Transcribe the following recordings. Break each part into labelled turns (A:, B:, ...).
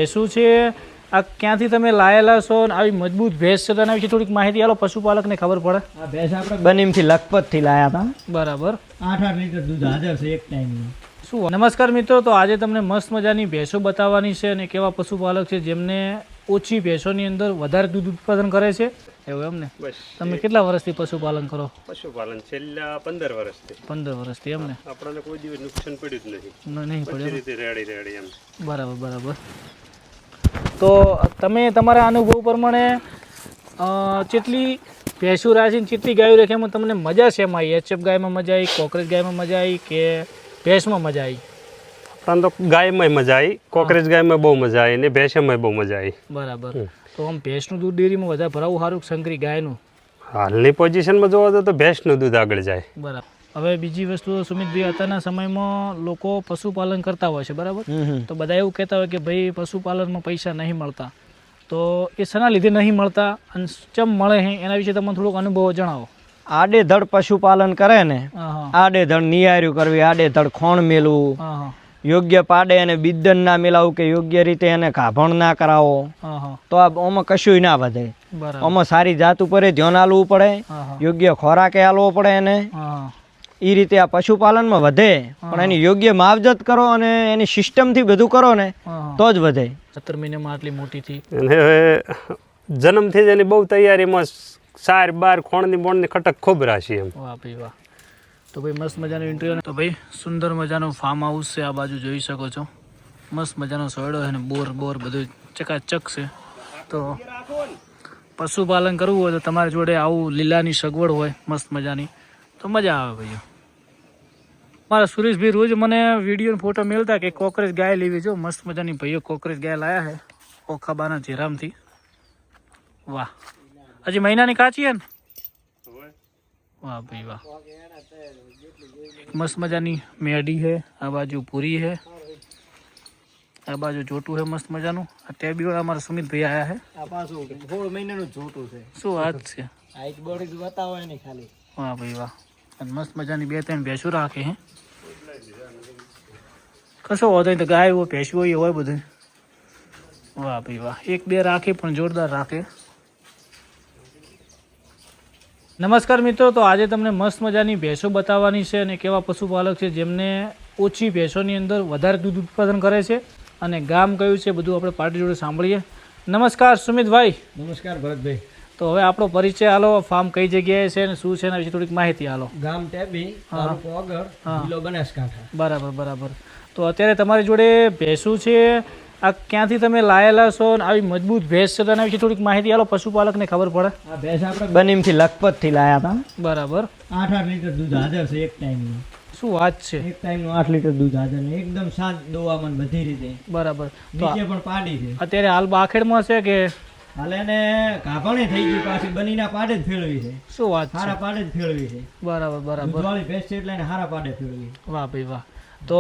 A: શું છે આ ક્યાંથી તમે લાયેલા છો અને આવી મજબૂત ભેંસ છે તેના વિશે થોડીક માહિતી આલો, પશુપાલકને ખબર પડે.
B: આ ભેંસ આપણે બનીમથી લખપતથી લાયા હતા.
A: બરાબર.
B: 8 લીટર દૂધ હાજર છે એક ટાઈમનું.
A: શું નમસ્કાર મિત્રો, તો આજે તમને મસ્ત મજાની ભેંસો બતાવવાની છે અને કેવા પશુપાલક છે જેમને ઓછી ભેંસોની અંદર વધારે દૂધ ઉત્પાદન કરે છે. એવું એમ ને?
C: બસ.
A: તમે કેટલા વર્ષથી પશુપાલન કરો?
C: પશુપાલન છેલ્લા 15 વર્ષથી.
A: 15 વર્ષથી એમ ને?
C: આપણને કોઈ દિવસ નુકસાન પડ્યું જ નથી.
A: નહીં
C: બધી
A: પડે.
C: રીતે રેડી એમ.
A: બરાબર બરાબર. તો તમે તમારા અનુભવ પ્રમાણે જેટલી ભેંસો રાખીને જેટલી ગાયો રાખી એમાં તમને મજા છે એમાં? એચએફ ગાયમાં મજા આવી, કોકરેજ ગાયમાં મજા આવી કે ભેંસમાં મજા આવી?
C: આપણને તો ગાયમાં મજા આવી, કોકરેજ ગાયમાં બહુ મજા આવી ને ભેંસમાં બહુ મજા આવી.
A: બરાબર. તો આમ ભેંસનું દૂધ ડેરીમાં વધારે ભરાવું સારું કે સંકરી ગાયનું?
C: હાલની પોઝિશનમાં જોવા તો ભેંસનું દૂધ આગળ જાય.
A: બરાબર. હવે બીજી વસ્તુ સુમિતભાઈ, અત્યારના સમયમાં લોકો પશુપાલન કરતા હોય છે, બરાબર? તો બધા એવું કહેતા હોય કે ભાઈ પશુપાલનમાં પૈસા નહીં મળતા, તો એ શેના લીધે નહીં મળતા અને ચમ મળે છે એના વિશે તમને થોડોક અનુભવ જણાવો.
B: આડેધડ પશુપાલન કરે ને,
A: હા
B: આડેધડ નિયાર્યું કરવી, આડેધડ ખોણ મેલવું,
A: હા હા
B: યોગ્ય પાડે અને બિદ્દન ના મેલાવું કે યોગ્ય રીતે એને ગાભણ ના કરાવો,
A: હા હા
B: તો આમાં કશું ના વધે.
A: બરાબર.
B: આમાં સારી જાત ઉપર ધ્યાન આલવું પડે,
A: હા હા
B: યોગ્ય ખોરાકે આલવો પડે એને.
A: હા
B: એ રીતે આ પશુપાલનમાં વધે, પણ એની યોગ્ય માવજત કરો અને એની સિસ્ટમથી બધું કરો ને
A: હા
B: તો જ વધે.
A: 17 મહિનામાં આટલી મોટી થઈ.
C: અને હવે જન્મથી જ એની બહુ તૈયારીમાં સાર બાર ખોણની બોણની ખટક ખૂબ રાશી એમ.
A: વાહ ભાઈ વાહ. તો ભાઈ મસ્ત મજાનો ઇન્ટરવ્યુ. તો ભાઈ સુંદર મજાનું ફાર્મ હાઉસ છે, આ બાજુ જોઈ શકો છો. મસ્ત મજાનો સોયડો છે ને બોર બધું ચકાચક છે. તો પશુપાલન કરવું હોય તો તમારી જોડે આવું લીલાની સગવડ હોય મસ્ત મજાની તો મજા આવે ભાઈ. મારા સુરેશભાઈ રોજ મને વિડીયો ફોટો મેળતા કે કોકરેજ ગાય લેવી જો, મસ્ત મજાની ભાઈઓ કોકરેજ ગાય લાયા છે ઓખાબાના જેરામથી. વાહ, હજી મહિનાની કાચી છે ને? વાહ ભાઈ વાહ. મસ્ત મજાની મેડી છે, આ બાજુ પૂરી છે, આ બાજુ જોટું છે મસ્ત મજાનું. અત્યારે બી અમારા સુમિતભાઈ આવ્યા છે.
B: આ પાછું 16 મહિનાનું જોટું છે.
A: શું વાત છે?
B: હાઈટ બોડી બતાવો એને ખાલી.
A: વાહ ભાઈ વાહ. અને મસ્ત મજાની 2-3 ભેંસો રાખે હે. કશો હોતો નહીં, તો ગાય હોય ભેંસું હોય હોય બધું. વાહ ભાઈ વાહ. 1-2 રાખે પણ જોરદાર રાખે. નમસ્કાર મિત્રો, તો આજે તમને મસ્ત મજાની ભેંસો બતાવવાની છે અને કેવા પશુપાલક છે જેમને ઓછી ભેંસોની અંદર વધારે દૂધ ઉત્પાદન કરે છે અને ગામ કયું છે બધું આપણે પાર્ટી જોડે સાંભળીએ. નમસ્કાર સુમિતભાઈ.
B: નમસ્કાર ભરતભાઈ.
A: તો હવે આપણો પરિચય આલો, ફાર્મ કઈ જગ્યાએ છે અને શું છે એના વિશે થોડીક માહિતી આલો.
B: ગામ ટેબી, તાલુકો આગળ, જિલ્લો બનાસકાંઠા.
A: બરાબર બરાબર. તો અત્યારે તમારી જોડે ભેંસું છે, આ ક્યાંથી તમે લાયેલા છો અને આવી મજબૂત ભેંસ છે તેના વિશે થોડીક માહિતી આલો, પશુપાલકને ખબર પડે.
B: આ ભેંસ આપણે બનીમથી લખપતથી લાયા હતા.
A: બરાબર.
B: 8 લીટર દૂધ હાજર છે એક ટાઈમનું.
A: શું વાત છે?
B: એક ટાઈમનું 8 લીટર દૂધ હાજર ને એકદમ શાંત દોવામાં બધી રીતે.
A: બરાબર. તો
B: નીચે પણ પાડી છે.
A: અત્યારે હાલ બાખેડમાં છે કે?
B: હાલે એને ગાભણે થઈ ગઈ, પાછી બનીના પાડે જ ફેરવી છે.
A: શું વાત છે?
B: હારા પાડે જ ફેરવી છે.
A: બરાબર બરાબર.
B: દૂધવાળી ભેંસ છે એટલે એને હારા પાડે ફેરવી.
A: વાહ ભાઈ વાહ. તો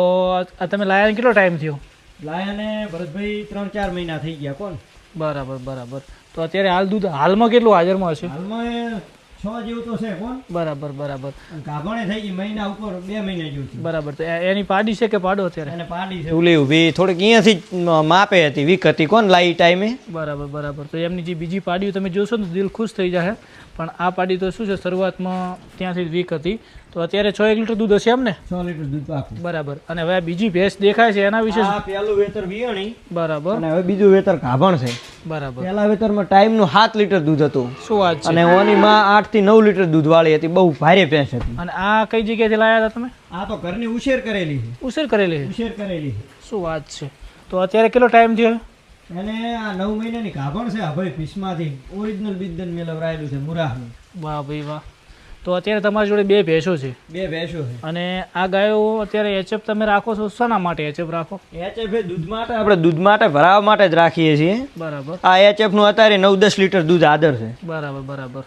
A: આ તમે લાયાને કેટલો ટાઈમ થયો?
B: લાયાને ભરતભાઈ 3-4 મહિના થઈ ગયા કોણ.
A: બરાબર બરાબર. તો અત્યારે હાલ દૂધ હાલમાં કેટલું હાજરમાં હશે?
B: હાલમાં એ 6 જેવું તો છે કોણ.
A: બરાબર બરાબર.
B: ગાભણે થઈ ગઈ મહિના ઉપર 2 મહિના જેવું છે.
A: બરાબર. તો એની પાડી છે કે પાડો અત્યારે?
B: એને પાડી છે. ઉલી ઊભી થોડીક અહીંયાથી જ માપે હતી, વીક હતી કોણ લાઈ ટાઈમે.
A: બરાબર બરાબર. તો એમની જે બીજી પાડીઓ તમે જોશો ને દિલ ખુશ થઈ જાય. પણ આ પાડી તો શું છે, શરૂઆતમાં ત્યાંથી જ વીક હતી. તો અત્યારે 6 લીટર દૂધ હશે એમ ને?
B: 6 લીટર દૂધ પાકું.
A: બરાબર. અને હવે આ બીજી ભેંસ દેખાય છે એના વિશે?
B: આ પહેલું વેતર વિયણી.
A: બરાબર.
B: અને હવે બીજું વેતર ગાભણ છે.
A: બરાબર.
B: પહેલા વેતરમાં ટાઈમનું 7 લીટર દૂધ હતું.
A: શું વાત છે?
B: અને ઓની માં 8 થી 9 લીટર દૂધ વાળી હતી, બહુ ભારે ભેંસ હતી.
A: અને આ કઈ જગ્યાએથી લાયા હતા તમે?
B: આ તો ઘરની ઉછેર કરેલી છે.
A: ઉછેર કરેલી છે?
B: ઉછેર કરેલી છે.
A: શું વાત છે? તો અત્યારે કેટલો ટાઈમ થયો?
B: એને આ 9 મહિનાની ગાભણ છે. ભાઈ પીસમાંથી ઓરિજિનલ બિદ્દન મેલવરાયેલું છે મુરાહનું.
A: વાહ ભાઈ વાહ. તો અત્યારે તમારી જોડે 2 ભેંસો છે?
B: 2 ભેંસો છે.
A: અને આ ગાયો અત્યારે એચએફ તમે રાખો છો, શાના માટે એચએફ રાખો?
B: એચએફ દૂધ માટે, આપણે દૂધ માટે ભરાવા માટે જ રાખીએ છીએ.
A: બરાબર.
B: આ એચએફ નું અત્યારે 9-10 લીટર દૂધ આદર છે.
A: બરાબર બરાબર.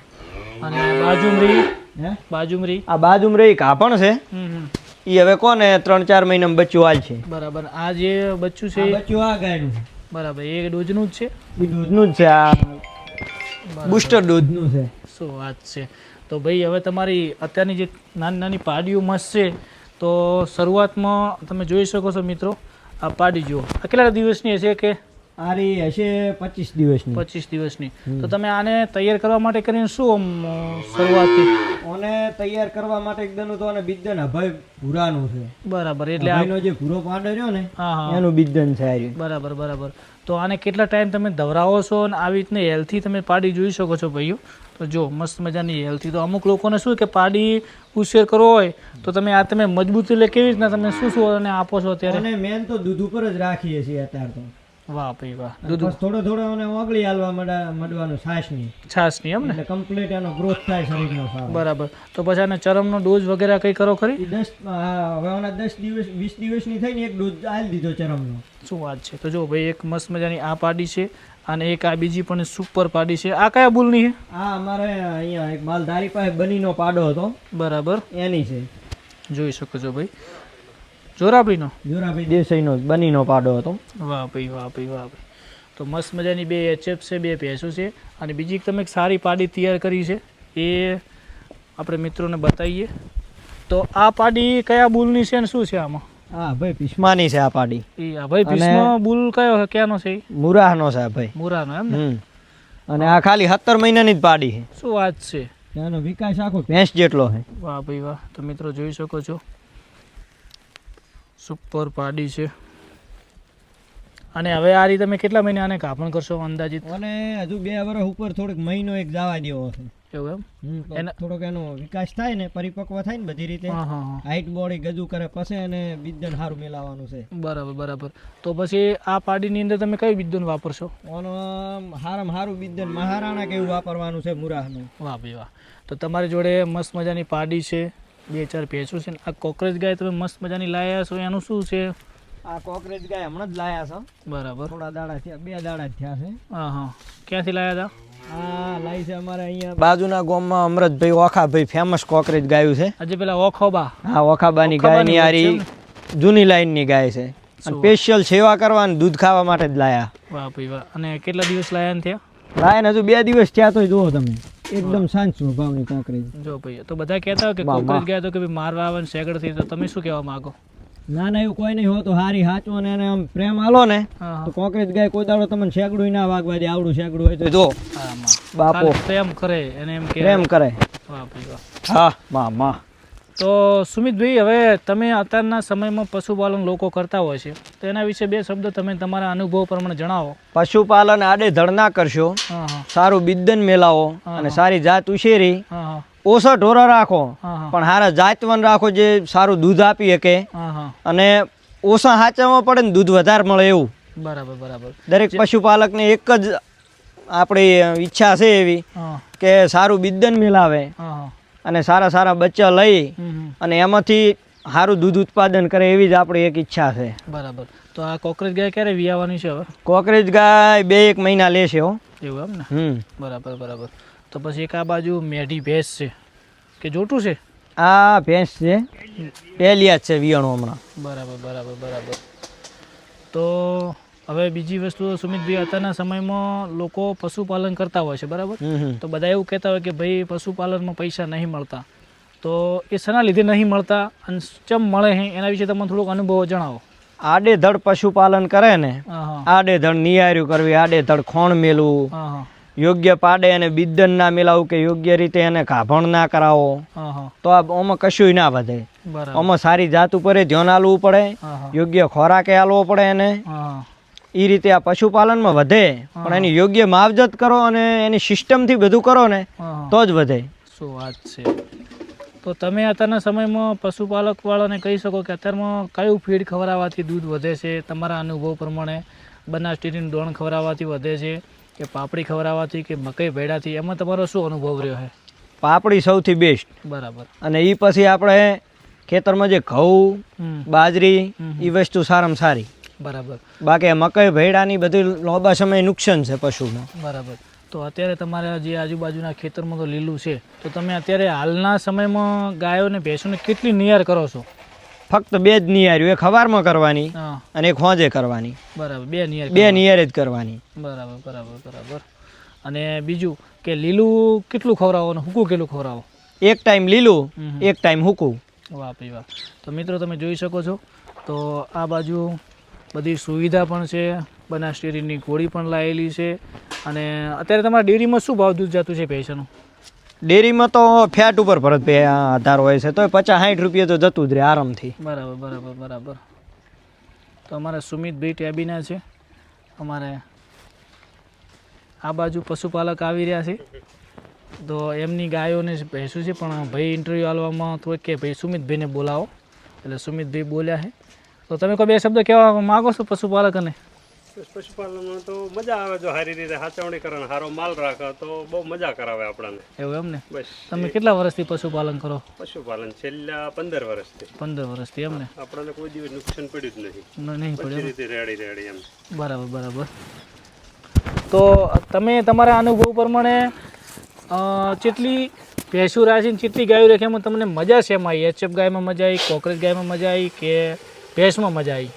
A: અને બાજુમરી?
B: હે
A: બાજુમરી?
B: આ બાજુમરી ગાભણ છે. એ હવે કોને 3-4 મહિનામાં બચ્ચું હાલ છે.
A: બરાબર. આ જે બચ્ચું છે?
B: બચ્ચું આ ગાયનું છે.
A: બરાબર. એ ડોઝનું જ છે?
B: એ દૂધનું જ છે. આ બુસ્ટર દૂધનું છે.
A: શું વાત છે? તો ભાઈ હવે તમારી અત્યારની જે નાની નાની પાડીઓ મસ્ત છે, તો શરૂઆતમાં તમે જોઈ શકો છો મિત્રો, આ પાડી જુઓ. આ કેટલા દિવસની હશે કે
B: આ રહી હશે 25 દિવસની.
A: 25 દિવસની. તો તમે આને તૈયાર કરવા માટે કરીને શું આમ શરૂઆતથી
B: અને તૈયાર કરવા માટે એકદમ તો અને બિદ્દન અભય ભૂરાનું છે.
A: બરાબર, એટલે આ
B: અભયનો જે ભૂરો પાંડો રહ્યો ને
A: હા હા
B: એનું બિદ્દન છે આ રહ્યું.
A: બરાબર બરાબર. તો આને કેટલા ટાઈમ તમે ધવરાવો છો અને આવી રીતને હેલ્થી તમે પાડી જોઈ શકો છો ભાઈઓ. તો જો મસ્ત મજાની હેલ્થી. તો અમુક લોકોને શું કે પાડી ઉછેર કરવો હોય તો તમે આ તમે મજબૂતી એટલે કેવી રીતના તમે શું શું અને આપો છો અત્યારે?
B: અને મેન તો દૂધ ઉપર જ રાખીએ છીએ અત્યારે તો.
A: વાહ ભાઈ વાહ. દૂધ
B: બસ થોડો થોડો અને ઓગળી હાલવા માંડવાનું છાશની,
A: છાશની એમ ને?
B: એટલે કમ્પ્લીટ એનો ગ્રોથ થાય શરીરનો સારો.
A: બરાબર. તો પછી આને ચરમનો ડોઝ વગેરે કંઈ કરો ખરી?
B: 10 દિવસ 20 દિવસની થઈને એક ડોઝ આલી દીધો ચરમનો.
A: શું વાત છે. તો જો ભાઈ એક મસ્ત મજાની આ પાડી છે અને એક આ બીજી પણ સુપર પાડી છે. આ કયા બુલની છે?
B: આ અમારે અહીંયા એક માલધારી પાસે બનીનો પાડો હતો,
A: બરાબર,
B: એની છે.
A: જોઈ શકો છો ભાઈ. જોરાભાઈનો?
B: જોરાભાઈ દેસાઈનો બનીનો પાડો હતો.
A: વાહ ભાઈ વાહ ભાઈ વાહ ભાઈ. તો મસ્ત મજાની 2 HF છે, 2 ભેંસો છે અને બીજી એક તમે એક સારી પાડી તૈયાર કરી છે એ આપણે મિત્રોને બતાવીએ. તો આ પાડી કયા બુલની છે અને શું છે આમાં?
B: હા ભાઈ પિસ્માની છે આ પાડી.
A: એ આ ભાઈ ભીષ્મ બુલ કયો ક્યાંનો છે?
B: મુરાહનો છે ભાઈ.
A: મુરાનો એમ ને?
B: અને આ ખાલી 17 મહિનાની જ પાડી છે.
A: શું વાત છે.
B: એનો વિકાસ આખો ભેંસ જેટલો છે.
A: વાહ ભાઈ વાહ. તો મિત્રો જોઈ શકો છો સુપર પાડી છે. અને હવે આ રીતે તમે કેટલા મહિને આને કાપણ કરશો અંદાજિત?
B: અને હજુ 2 વર્ષ ઉપર થોડોક મહિનો એક જવા દેવો છે.
A: એવું એમ?
B: થોડોક એનો વિકાસ થાય ને, પરિપક્વ થાય ને બધી રીતે,
A: હા હા.
B: હાઈટ બોડી ગજુ કરે પછી અને બિદ્દન સારું મેલાવાનું છે.
A: બરાબર બરાબર. તો પછી આ પાડીની અંદર તમે કઈ બિદ્દન વાપરશો?
B: ઓનો હારામાં હારું બિદ્દન મહારાણા કેવું વાપરવાનું છે, મુરાહનું.
A: વાહ ભાઈ વાહ. તો તમારી જોડે મસ્ત મજાની પાડી છે, 2-4 ભેંસો છે. આ કોકરેજ ગાય તમે મસ્ત મજાની લાયા છો, એનું શું છે?
B: આ કોકરેજ ગાય હમણાં જ લાયા છો.
A: બરાબર.
B: થોડા દાડા થયા, 2 દાડા જ થયા છે.
A: હા હા. ક્યાંથી લાયા હતા?
B: આ લાઈ છે અમારે અહીંયા બાજુના ગામમાં અમરતભાઈ ઓખાભાઈ ફેમસ કોકરેજ ગાયું છે.
A: આજે પેલા ઓખોબા.
B: હા, ઓખાબાની ગાયની આરી જૂની લાઈનની ગાય છે. અને સ્પેશિયલ સેવા કરવાની દૂધ ખાવા માટે જ લાયા.
A: વાહ ભાઈ વાહ. અને કેટલા દિવસ લાયા ને થયા?
B: લાયા હજુ 2 દિવસ થયા તો જુઓ તમે, એકદમ શાંત સ્વભાવની કોકરેજ.
A: જો ભાઈ, તો બધા કહેતા હોય કે કોકરેજ ગયા તો કે ભાઈ મારવા આવે ને સેગડ થઈ, તો તમે શું કહેવા માંગો?
B: ના ના, એવું કોઈ નહીં હોતું. હારી હાચું અને એને આમ પ્રેમ આલો ને
A: હા
B: તો કોકરેજ ગાય કોઈ દાડો તમને સેગડું ના વાગવા દે. આવડું સેગડું હોય તો જો
A: હા
B: બાપો
A: પ્રેમ કરે એને એમ કે
B: પ્રેમ કરે.
A: વાહ ભાઈ વાહ.
B: હા માં.
A: તો સુમિતભાઈ, હવે તમે અત્યારના સમયમાં પશુપાલન લોકો કરતા હોય છે, તો એના વિશે 2 શબ્દ તમે તમારા અનુભવ પ્રમાણે જણાવો.
B: પશુપાલન આડેધડ ના કરશો,
A: હા હા
B: સારું બિદ્દન મેલાવો અને સારી જાત ઉછેરી,
A: હા હા
B: ઓછા ઢોરા રાખો
A: હા હા
B: પણ હારા જાતવાન રાખો જે સારું દૂધ આપી શકે
A: હા હા.
B: અને ઓછા હાચામાં પડે ને દૂધ વધારે મળે એવું.
A: બરાબર બરાબર.
B: દરેક પશુપાલકને એક જ આપણી ઈચ્છા છે એવી
A: હા
B: કે સારું બિદ્દન મેલાવે
A: હા હા.
B: અને સારા સારા બચ્ચા લઈ
A: હમ.
B: અને એમાંથી સારું દૂધ ઉત્પાદન કરે એવી જ આપણી એક ઈચ્છા છે.
A: બરાબર. તો આ કોકરેજ ગાય ક્યારે વિયાવાની છે હવે?
B: કોકરેજ ગાય 2-1 મહિના લેશે હો.
A: એવું એમ ને? બરાબર બરાબર. તો પછી એક આ બાજુ મેઢી ભેંસ છે કે જોટું છે?
B: આ ભેંસ છે, પહેલી જ છે વિયાણું હમણાં.
A: બરાબર બરાબર બરાબર. તો હવે બીજી વસ્તુ સુમિતભાઈ, અત્યારના સમયમાં લોકો પશુપાલન કરતા હોય છે, બરાબર? તો બધા એવું કહેતા હોય કે ભાઈ પશુપાલનમાં પૈસા નહીં મળતા, તો એ શેના લીધે નહીં મળતા અને ચમ મળે છે એના વિશે તમે થોડોક અનુભવ જણાવો.
B: આડેધડ પશુપાલન કરે ને,
A: હા હા
B: આડેધડ નિયાર્યું કરવી, આડેધડ ખોણ મેલવું,
A: હા હા
B: યોગ્ય પાડે અને બિદ્દન ના મેલાવું કે યોગ્ય રીતે એને ગાભણ ના કરાવો,
A: હા હા.
B: તો આમાં કશું ના વધે.
A: બરાબર.
B: આમાં સારી જાત ઉપર ધ્યાન આલવું પડે,
A: હા હા
B: યોગ્ય ખોરાકે આલવો પડે એને.
A: હા
B: એ રીતે આ પશુપાલનમાં વધે, પણ એની યોગ્ય માવજત કરો અને એની સિસ્ટમથી બધું કરો ને
A: હા.
B: તો જ વધે.
A: શું વાત છે. તો તમે અત્યારના સમયમાં પશુપાલક વાળાને કહી શકો કે અત્યારમાં કયું ફીડ ખવડાવવાથી દૂધ વધે છે? તમારા અનુભવ પ્રમાણે બનાસ ડેરીનું દોણ ખવડાવવાથી વધે છે કે પાપડી ખવડાવવાથી કે મકઈ ભેડાથી, એમાં તમારો શું અનુભવ રહ્યો છે?
B: પાપડી સૌથી બેસ્ટ.
A: બરાબર.
B: અને એ પછી આપણે ખેતરમાં જે ઘઉં, બાજરી, એ વસ્તુ સારામાં સારી.
A: બરાબર.
B: બાકી મકઈ ભેડાની બધી લાંબા સમય નુકસાન છે પશુમાં.
A: બરાબર. તો અત્યારે તમારા જે આજુબાજુના ખેતરમાં તો લીલું છે, તો તમે અત્યારે હાલના સમયમાં ગાયોને ભેંસોને કેટલી નિયાર કરો છો?
B: ફક્ત 2 જ નિયાર્યું, એક સવારમાં કરવાની
A: હા.
B: અને એક સાંજે કરવાની.
A: બરાબર. 2 નિયાર.
B: 2 નિયાર જ કરવાની.
A: બરાબર બરાબર બરાબર. અને બીજું કે લીલું કેટલું ખવડાવો અને હૂકું કેટલું ખવડાવો?
B: એક ટાઈમ લીલું, એક ટાઈમ હૂકું.
A: વાહ ભાઈ વાહ. તો મિત્રો તમે જોઈ શકો છો, તો આ બાજુ બધી સુવિધા પણ છે, બનાસ ડેરીની ઘોડી પણ લાવેલી છે. અને અત્યારે તમારા ડેરીમાં શું ભાવ દૂધ જતું છે ભેંસનું?
B: ડેરીમાં તો ફેટ ઉપર ભરતભાઈ આધાર હોય છે, તોય 50-60 રૂપિયા તો જતું જ રહે આરામથી.
A: બરાબર બરાબર બરાબર. તો અમારા સુમિતભાઈ ટેબીના છે, અમારે આ બાજુ પશુપાલક આવી રહ્યા છે. તો એમની ગાયોને ભેંસું છે, પણ ભાઈ ઇન્ટરવ્યૂ આલવામાં થોડીક કે ભાઈ સુમિતભાઈને બોલાવો, એટલે સુમિતભાઈ બોલ્યા છે. તો તમે કોઈ 2 શબ્દ કહેવા માગો છો પશુપાલકને?
C: પશુપાલનમાં તો મજા આવે, જો સારી રીતે સાચવણી કરે, સારો માલ રાખે તો બહુ મજા કરાવે આપણને.
A: એવું એમ ને?
C: બસ.
A: તમે કેટલા વર્ષથી પશુપાલન કરો?
C: પશુપાલન છેલ્લા 15 વર્ષથી.
A: 15 વર્ષથી એમ ને?
C: આપણને કોઈ દિવસ નુકસાન પડ્યું જ નથી.
A: નહીં
C: બધી
A: પડ્યું.
C: રીતે રેડી એમ.
A: બરાબર બરાબર. તો તમે તમારા અનુભવ પ્રમાણે જેટલી ભેંસું રાખીને જેટલી ગાયો રાખી એમાં તમને મજા છે એમાં? એચએફ ગાયમાં મજા આવી, કોકરેજ ગાયમાં મજા આવી કે ભેંસમાં મજા આવી?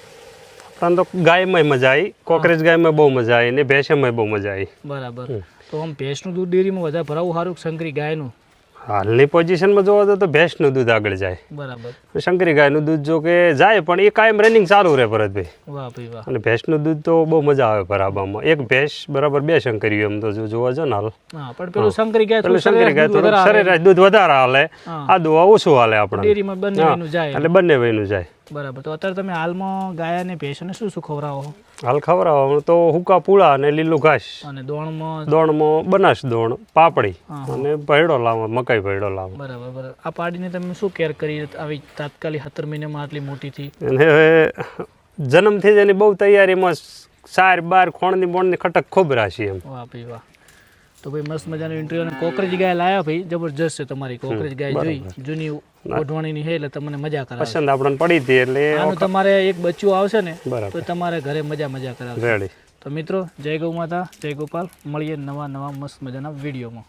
C: પણ તો ગાયમાં મજા આવી, કોકરેજ ગાયમાં બહુ મજા આવી ને ભેંસમાં બહુ મજા આવી.
A: બરાબર. તો આમ ભેંસનું દૂધ ડેરીમાં વધારે ભરાવું સારું કે શંકરી ગાયનું?
C: હાલની પોઝિશનમાં જોવા તો ભેંસનું દૂધ આગળ જાય.
A: બરાબર.
C: શંકરી ગાયનું દૂધ જો કે જાય પણ એ કાયમ રનિંગ ચાલુ રહે ભરતભાઈ.
A: વાહ ભાઈ વાહ.
C: અને ભેંસનું દૂધ તો બહુ મજા આવે ભરાવામાં. એક ભેંસ બરાબર 2 શંકરીઓ એમ તો જો જોવા જો ને હાલ.
A: હા, પણ પેલું શંકરી ગાય
C: પેલું શંકરી ગાય થોડું સરેરાશ દૂધ વધારે હાલે, આ દોવા ઓછું હાલે આપણે.
A: ડેરીમાં બંને વયનું જાય.
C: એટલે બંને વયનું જાય.
A: બરાબર. તો અત્યારે તમે હાલમાં ગાય અને ભેંસોને શું શું ખવડાવો?
C: હાલ ખવડાવવાનું તો હુકા પૂળા અને લીલું ઘાસ,
A: અને દોણમાં?
C: દોણમાં બનાસ દોણ, પાપડી અને ભેડો લાવો, મકાઈ ભેડો લાવો.
A: બરાબર બરાબર. આ પાડીને તમે શું કેર કરી આવી તાત્કાલિક 17 મહિનામાં આટલી મોટી થઈ?
C: અને હવે જન્મથી જ એની બહુ તૈયારીમાં સાર બાર ખોણની બોણની ખટક ખૂબ રાશી એમ.
A: વાહ ભાઈ વાહ. તો ભાઈ મસ્ત મજાનો ઇન્ટરવ્યુ. અને કોકરેજ ગાય લાયા ભાઈ, જબરજસ્ત છે તમારી કોકરેજ ગાય. જોઈ જૂની ઓઢવાણીની છે એટલે તમને મજા કરાવે.
C: પસંદ આપણને પડી હતી એટલે
A: આનું તમારે એક બચ્ચું આવશે ને
C: બરાબર
A: તો તમારે ઘરે મજા કરાવશે.
C: રેડી.
A: તો મિત્રો, જય ગૌ માતા, જય ગોપાલ. મળીએ નવા મસ્ત મજાના વિડીયોમાં.